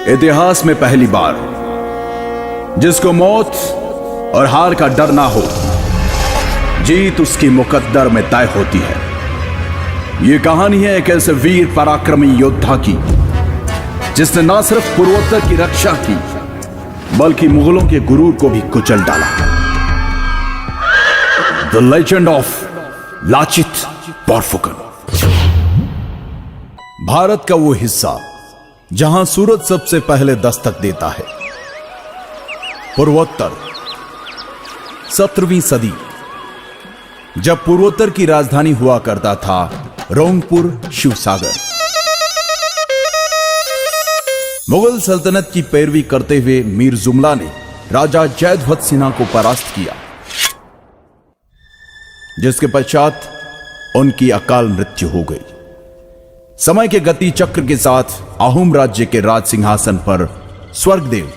इतिहास में पहली बार जिसको मौत और हार का डर ना हो, जीत उसकी मुकद्दर में तय होती है। यह कहानी है एक ऐसे वीर पराक्रमी योद्धा की जिसने ना सिर्फ पूर्वोत्तर की रक्षा की बल्कि मुगलों के गुरूर को भी कुचल डाला। The legend of Lachit Borphukan. Bharat का वो हिस्सा जहां सूरज सबसे पहले दस्तक देता है। पूर्वोत्तर 17वीं सदी, जब पूर्वोत्तर की राजधानी हुआ करता था रोंगपुर शिवसागर। मुगल सल्तनत की पैरवी करते हुए मीर जुमला ने राजा जयध्वज सिन्हा को परास्त किया, जिसके पश्चात उनकी अकाल मृत्यु हो गई। समय के गति चक्र के साथ अहोम राज्य के राज सिंहासन पर स्वर्गदेव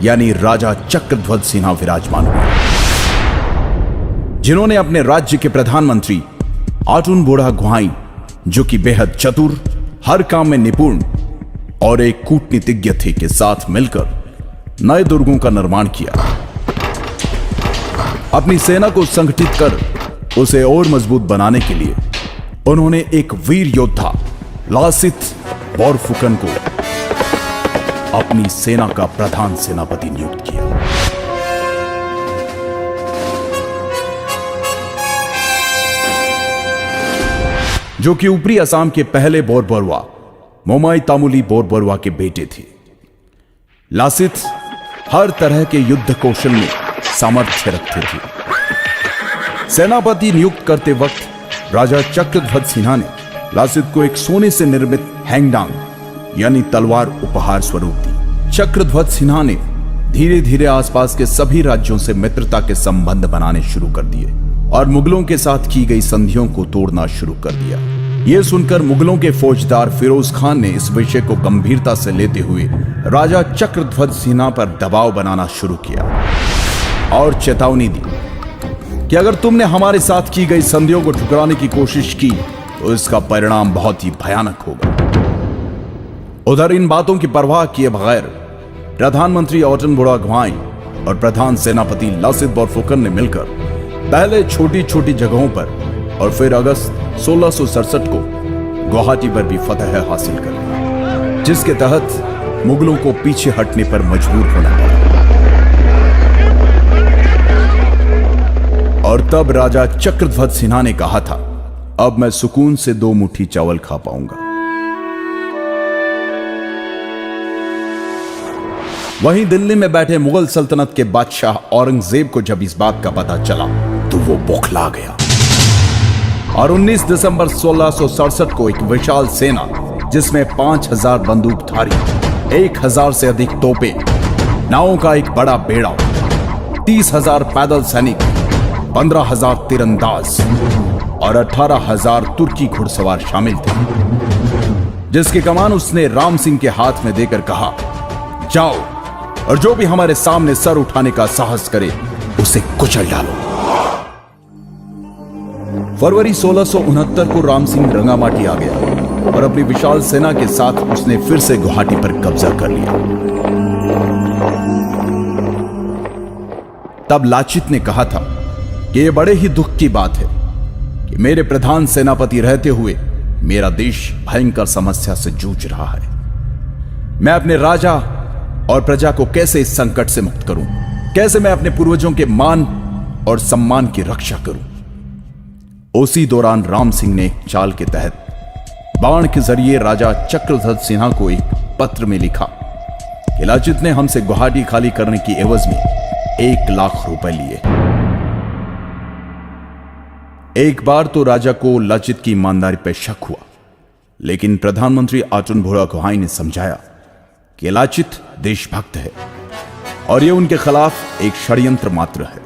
यानी राजा चक्रध्वज सिन्हा विराजमान हुए, जिन्होंने अपने राज्य के प्रधानमंत्री आटुन बोड़ा गुहाई, जो कि बेहद चतुर, हर काम में निपुण और एक कूटनीतिज्ञ थे, के साथ मिलकर नए दुर्गों का निर्माण किया। अपनी सेना को संगठित कर उसे और मजबूत बनाने के लिए उन्होंने एक वीर योद्धा लासित बोरफुकन को अपनी सेना का प्रधान सेनापति नियुक्त किया। जो कि ऊपरी असम के पहले बोरबरुआ मोमाई तामुली बोरबरुआ के बेटे थे। लासित हर तरह के युद्ध कौशल में सामर्थ्य रखते थे। सेनापति नियुक्त करते वक्त राजा चक्रध्वज सिन्हा ने लासित को एक सोने से निर्मित हैंगडांग यानी तलवार उपहार स्वरूप दी। चक्रध्वज सिन्हा ने धीरे धीरे आसपास के सभी राज्यों से मित्रता के संबंध बनाने शुरू कर दिए और मुगलों के साथ की गई संधियों को तोड़ना शुरू कर दिया। यह सुनकर मुगलों के फौजदार फिरोज खान ने इस विषय को गंभीरता से लेते हुए राजा चक्रध्वज सिन्हा पर दबाव बनाना शुरू किया और चेतावनी दी कि अगर तुमने हमारे साथ की गई संधियों को ठुकराने की कोशिश की तो इसका परिणाम बहुत ही भयानक होगा। उधर इन बातों की परवाह किए बगैर प्रधानमंत्री आटुन बोड़ा गुहाई और प्रधान सेनापति लासित बोरफुकन ने मिलकर पहले छोटी छोटी जगहों पर और फिर अगस्त 1667 को गुवाहाटी पर भी फतह हासिल कर ली, जिसके तहत मुगलों को पीछे हटने पर मजबूर होना पड़ा। और तब राजा चक्रध्वज सिन्हा ने कहा था, अब मैं सुकून से 2 मुट्ठी चावल खा पाऊंगा। वहीं दिल्ली में बैठे मुगल सल्तनत के बादशाह औरंगजेब को जब इस बात का पता चला तो वो बौखला गया और 19 दिसंबर 1667 को एक विशाल सेना जिसमें 5000 बंदूकधारी, 1000 से अधिक तोपें, नावों का एक बड़ा बेड़ा, 30,000 पैदल सैनिक, 15,000 तीरंदाज और 18,000 तुर्की घुड़सवार शामिल थे, जिसकी कमान उसने राम सिंह के हाथ में देकर कहा, जाओ और जो भी हमारे सामने सर उठाने का साहस करे उसे कुचल डालो। फरवरी 1669 को राम सिंह रंगामाटी आ गया और अपनी विशाल सेना के साथ उसने फिर से गुवाहाटी पर कब्जा कर लिया। तब लाचित ने कहा था कि यह बड़े ही दुख की बात है कि मेरे प्रधान सेनापति रहते हुए मेरा देश भयंकर समस्या से जूझ रहा है। मैं अपने राजा और प्रजा को कैसे इस संकट से मुक्त करूं? कैसे मैं अपने पूर्वजों के मान और सम्मान की रक्षा करूं? उसी दौरान राम सिंह ने एक चाल के तहत बाण के जरिए राजा चक्रध्वज सिन्हा को एक पत्र में लिखा कि लाचित ने हमसे गुवाहाटी खाली करने की एवज में 1 लाख रुपए लिए। एक बार तो राजा को लाचित की ईमानदारी पर शक हुआ, लेकिन प्रधानमंत्री आटुन बोड़ा गुहाई ने समझाया कि लाचित देशभक्त है और यह उनके खिलाफ एक षड्यंत्र मात्र है।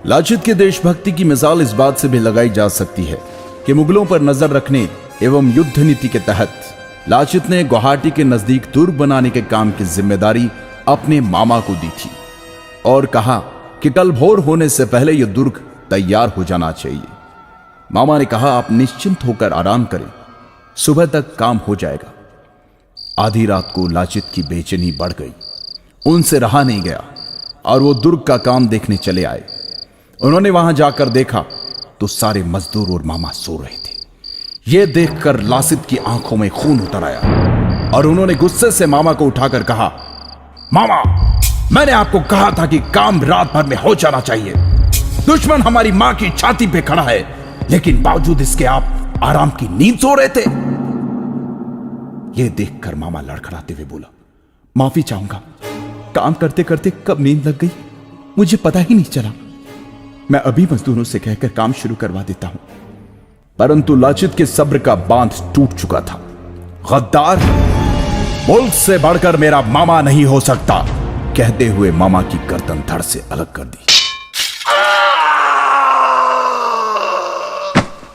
लाचित के देशभक्ति की मिसाल इस बात से भी लगाई जा सकती है कि मुगलों पर नजर रखने एवं युद्ध नीति के तहत लाचित ने गुवाहाटी के नजदीक दुर्ग बनाने के काम की जिम्मेदारी अपने मामा को दी थी और कहा कि कल भोर होने से पहले यह दुर्ग तैयार हो जाना चाहिए। मामा ने कहा, आप निश्चिंत होकर आराम करें, सुबह तक काम हो जाएगा। आधी रात को लाचित की बेचैनी बढ़ गई। उनसे रहा नहीं गया और वो दुर्ग का काम देखने चले आए। उन्होंने वहां जाकर देखा तो सारे मजदूर और मामा सो रहे थे। यह देखकर लासित की आंखों में खून उतर आया और उन्होंने गुस्से से मामा को उठाकर कहा, मामा, मैंने आपको कहा था कि काम रात भर में हो जाना चाहिए। दुश्मन हमारी मां की छाती पे खड़ा है, लेकिन बावजूद इसके आप आराम की नींद सो रहे थे। यह देखकर मामा लड़खड़ाते हुए बोला, माफी चाहूंगा, काम करते करते कब नींद लग गई मुझे पता ही नहीं चला। मैं अभी मजदूरों से कहकर काम शुरू करवा देता हूं। परंतु लाचित के सब्र का बांध टूट चुका था। गद्दार, मुल्क से बढ़कर मेरा मामा नहीं हो सकता, कहते हुए मामा की गर्दन धड़ से अलग कर दी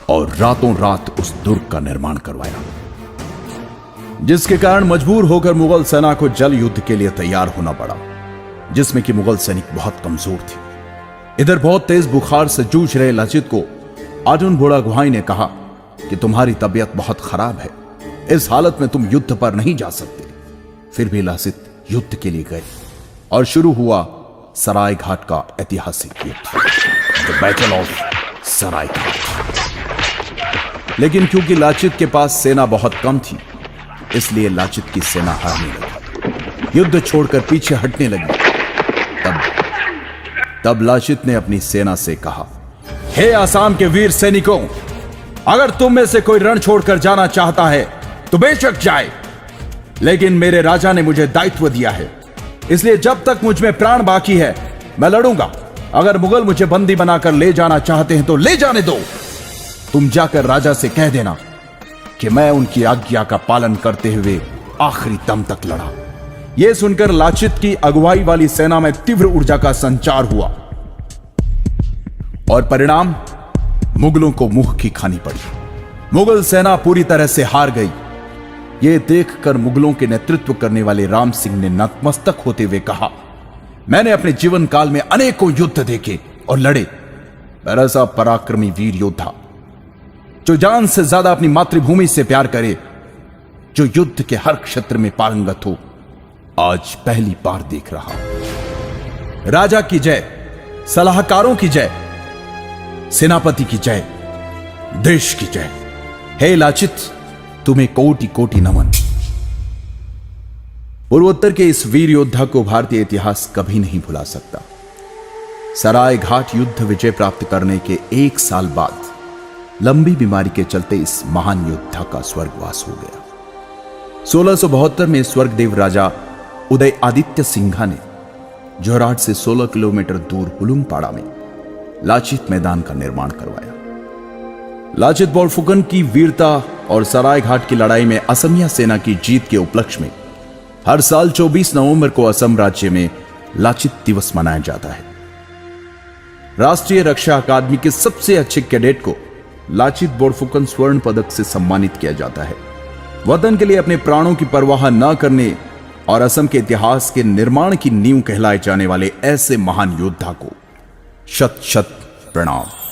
और रातों रात उस दुर्ग का निर्माण करवाया, जिसके कारण मजबूर होकर मुगल सेना को जल युद्ध के लिए तैयार होना पड़ा, जिसमें कि मुगल सैनिक बहुत कमजोर थे। इधर बहुत तेज बुखार से जूझ रहे लाचित को अर्जुन बुढ़ागुहाई ने कहा कि तुम्हारी तबीयत बहुत खराब है, इस हालत में तुम युद्ध पर नहीं जा सकते। फिर भी लासित युद्ध के लिए गए और शुरू हुआ सराय घाट का ऐतिहासिक युद्ध, द बैटल ऑफ सराय घाट। लेकिन क्योंकि लाचित के पास सेना बहुत कम थी, इसलिए लाचित की सेना हारने लगी, युद्ध छोड़कर पीछे हटने लगी। तब लाचित ने अपनी सेना से कहा, हे आसाम के वीर सैनिकों, अगर तुम में से कोई रण छोड़कर जाना चाहता है तो बेशक जाए, लेकिन मेरे राजा ने मुझे दायित्व दिया है, इसलिए जब तक मुझ में प्राण बाकी है मैं लड़ूंगा। अगर मुगल मुझे बंदी बनाकर ले जाना चाहते हैं तो ले जाने दो। तुम जाकर राजा से कह देना कि मैं उनकी आज्ञा का पालन करते हुए आखिरी दम तक लड़ा। यह सुनकर लाचित की अगुवाई वाली सेना में तीव्र ऊर्जा का संचार हुआ और परिणाम मुगलों को मुंह की खानी पड़ी। मुगल सेना पूरी तरह से हार गई। यह देखकर मुगलों के नेतृत्व करने वाले राम सिंह ने नतमस्तक होते हुए कहा, मैंने अपने जीवन काल में अनेकों युद्ध देखे और लड़े, पर ऐसा पराक्रमी वीर योद्धा जो जान से ज्यादा अपनी मातृभूमि से प्यार करे, जो युद्ध के हर क्षेत्र में पारंगत हो, आज पहली बार देख रहा। राजा की जय, सलाहकारों की जय, सेनापति की जय, देश की जय। हे लाचित, तुम्हें कोटि कोटि नमन। पूर्वोत्तर के इस वीर योद्धा को भारतीय इतिहास कभी नहीं भुला सकता। सराय घाट युद्ध विजय प्राप्त करने के 1 साल बाद लंबी बीमारी के चलते इस महान योद्धा का स्वर्गवास हो गया। 1672 में स्वर्गदेव राजा उदय आदित्य सिंघा ने जोरहाट से 16 किलोमीटर दूर हुलुंगपाड़ा में लाचित मैदान का निर्माण करवाया। लाचित बोरफुकन की वीरता और सराय घाट की लड़ाई में असमिया सेना की जीत के उपलक्ष्य में हर साल 24 नवंबर को असम राज्य में लाचित दिवस मनाया जाता है। राष्ट्रीय रक्षा अकादमी के सबसे अच्छे कैडेट को लाचित बोरफुकन स्वर्ण पदक से सम्मानित किया जाता है। वतन के लिए अपने प्राणों की परवाह न करने और असम के इतिहास के निर्माण की नींव कहलाए जाने वाले ऐसे महान योद्धा को शत शत प्रणाम।